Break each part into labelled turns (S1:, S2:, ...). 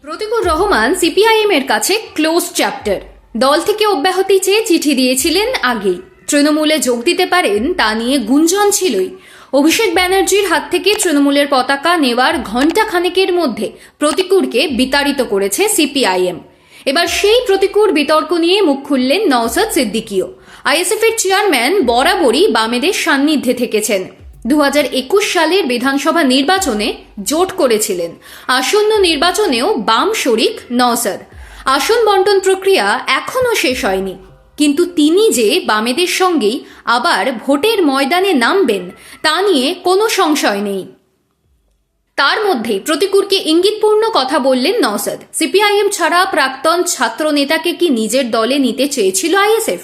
S1: Pratikur Rahman CPIM এর কাছে close chapter. দল থেকে অব্যাহতি চেয়ে চিঠি দিয়েছিলেন আগেই। তৃণমূলে যোগ দিতে পারেন তা নিয়ে গুঞ্জন ছিলই। অভিষেক ব্যানার্জির হাত থেকে তৃণমূলের পতাকা নেওয়ার ঘণ্টা খানেকের মধ্যে প্রতিকুরকে বিতাড়িত করেছে সিপিআইএম। এবার সেই প্রতিকুর বিতর্ক নিয়ে মুখ খুললেন নওশাদ সিদ্দিকীও। আইএসএফ এর চেয়ারম্যান বরাবরই বামেদের সান্নিধ্যে থেকেছেন। 2021 সালের বিধানসভা নির্বাচনে জোট করেছিলেন। আসন্ন নির্বাচনেও বাম শরিক নওশাদ। আসন বন্টন প্রক্রিয়া এখনও শেষ হয়নি, কিন্তু তিনি যে বামেদের সঙ্গেই আবার ভোটের ময়দানে নামবেন তা নিয়ে কোনো সংশয় নেই। তার মধ্যেই প্রতিকুরকে ইঙ্গিতপূর্ণ কথা বললেন নওশাদ। সিপিআইএম ছাড়া প্রাক্তন ছাত্র নেতাকে কি নিজের দলে নিতে চেয়েছিল আইএসএফ?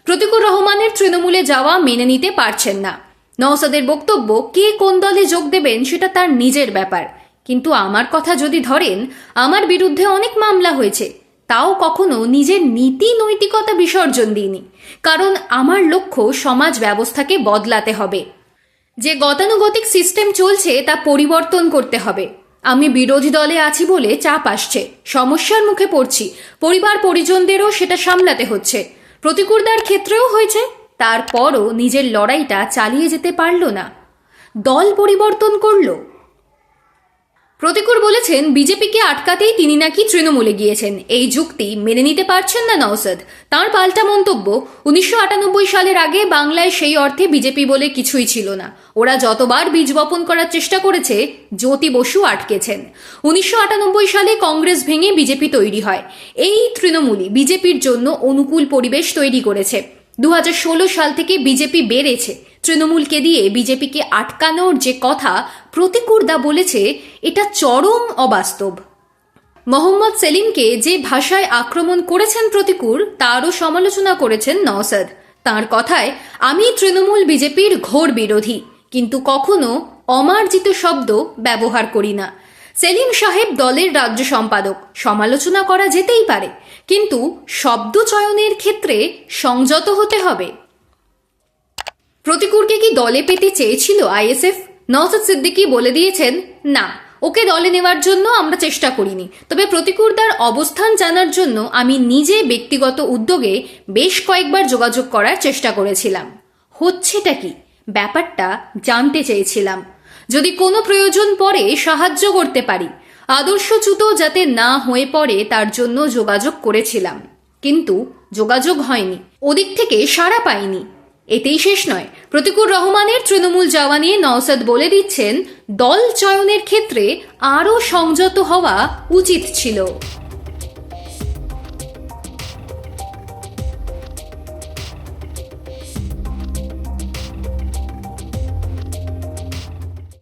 S1: প্রতিকুর রহমানের তৃণমূলে যাওয়া মেনে নিতে পারছেন না। নওশাদের বক্তব্য, কে কোন দলে যোগ দেবেন সেটা তার নিজের ব্যাপার, কিন্তু আমার কথা যদি ধরেন, আমার বিরুদ্ধে অনেক মামলা হয়েছে, তাও কখনো নিজের নীতি নৈতিকতা বিসর্জন দিইনি, কারণ আমার লক্ষ্য সমাজ ব্যবস্থাকে বদলাতে হবে। যে গতানুগতিক সিস্টেম চলছে তা পরিবর্তন করতে হবে। আমি বিরোধী দলে আছি বলে চাপ আসছে, সমস্যার মুখে পড়ছি, পরিবার পরিজনদেরও সেটা সামলাতে হচ্ছে। প্রতিকুরদার ক্ষেত্রেও হয়েছে, তারপরও নিজের লড়াইটা চালিয়ে যেতে পারল না, দল পরিবর্তন করল। প্রতিকুর বলেছেন, বিজেপিকে আটকাতেই তিনি নাকি তৃণমূলে গিয়েছেন। এই যুক্তি মেনে নিতে পারছেন না নওশাদ। তাঁর পাল্টা মন্তব্য, 1998 সালের আগে বাংলায় সেই অর্থে বিজেপি বলে কিছুই ছিল না। ওরা যতবার বীজ বপন করার চেষ্টা করেছে, জ্যোতি বসু আটকেছেন। 1998 সালে কংগ্রেস ভেঙে বিজেপি তৈরি হয়। এই তৃণমূলই বিজেপির জন্য অনুকূল পরিবেশ তৈরি করেছে। 2016 সাল থেকে বিজেপি বেড়েছে। তৃণমূলকে দিয়ে বিজেপিকে আটকানোর যে কথা প্রতিকুরদা বলেছে, এটা চরম অবাস্তব। মোহাম্মদ সেলিমকে যে ভাষায় আক্রমণ করেছেন প্রতিকুর, তারও সমালোচনা করেছেন নওশাদ। তাঁর কথায়, আমি তৃণমূল বিজেপির ঘোর বিরোধী, কিন্তু কখনো অমার্জিত শব্দ ব্যবহার করি না। সেলিম সাহেব দলের রাজ্য সম্পাদক, সমালোচনা করা যেতেই পারে, কিন্তু শব্দ চয়নের ক্ষেত্রে সংযত হতে হবে। প্রতিকুরকে কি দলে পেতে চেয়েছিল আইএসএফ? নওশাদ সিদ্দিকী বলে দিয়েছেন, না, ওকে দলে নেওয়ার জন্য আমরা চেষ্টা করিনি। তবে প্রতিকুরদার অবস্থান জানার জন্য আমি নিজে ব্যক্তিগত উদ্যোগে বেশ কয়েকবার যোগাযোগ করার চেষ্টা করেছিলাম। হচ্ছেটা কি, ব্যাপারটা জানতে চেয়েছিলাম। যদি কোনো প্রয়োজন পড়ে সাহায্য করতে পারি, আদর্শচ্যুত যাতে না হয়ে পড়ে তার জন্য যোগাযোগ করেছিলাম, কিন্তু যোগাযোগ হয়নি, ওদিক থেকে সাড়া পাইনি। এতেই শেষ নয়, প্রতিকুর রহমানের তৃণমূল যাওয়া নিয়ে নওশাদ বলে দিচ্ছেন, দল চয়নের ক্ষেত্রে আরও সংযত হওয়া উচিত ছিল।